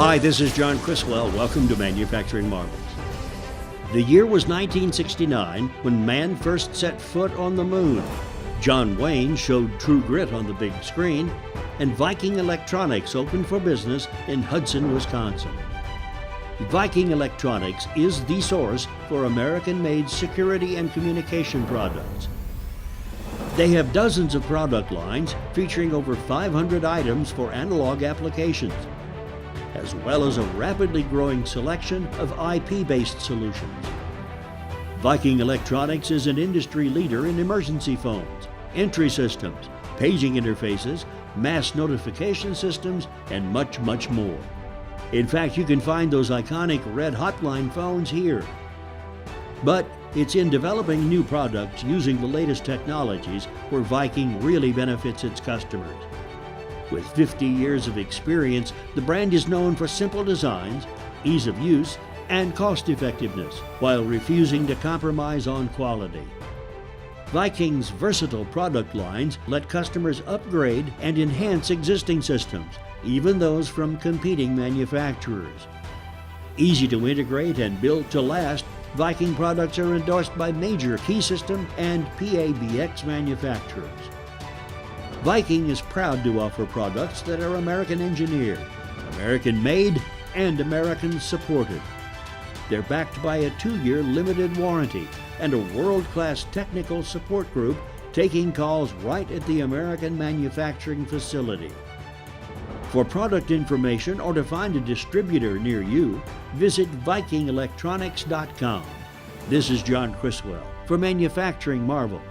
Hi, this is John Criswell. Welcome to Manufacturing Marvels. The year was 1969 when man first set foot on the moon. John Wayne showed true grit on the big screen, and Viking Electronics opened for business in Hudson, Wisconsin. Viking Electronics is the source for American-made security and communication products. They have dozens of product lines featuring over 500 items for analog applications, as well as a rapidly growing selection of IP-based solutions. Viking Electronics is an industry leader in emergency phones, entry systems, paging interfaces, mass notification systems, and much, much more. In fact, you can find those iconic red hotline phones here. But it's in developing new products using the latest technologies where Viking really benefits its customers. With 50 years of experience, the brand is known for simple designs, ease of use, and cost-effectiveness, while refusing to compromise on quality. Viking's versatile product lines let customers upgrade and enhance existing systems, even those from competing manufacturers. Easy to integrate and built to last, Viking products are endorsed by major key system and PABX manufacturers. Viking is proud to offer products that are American engineered, American made, and American supported. They're backed by a 2-year limited warranty and a world-class technical support group taking calls right at the American manufacturing facility. For product information or to find a distributor near you, visit vikingelectronics.com. This is John Criswell for Manufacturing Marvels.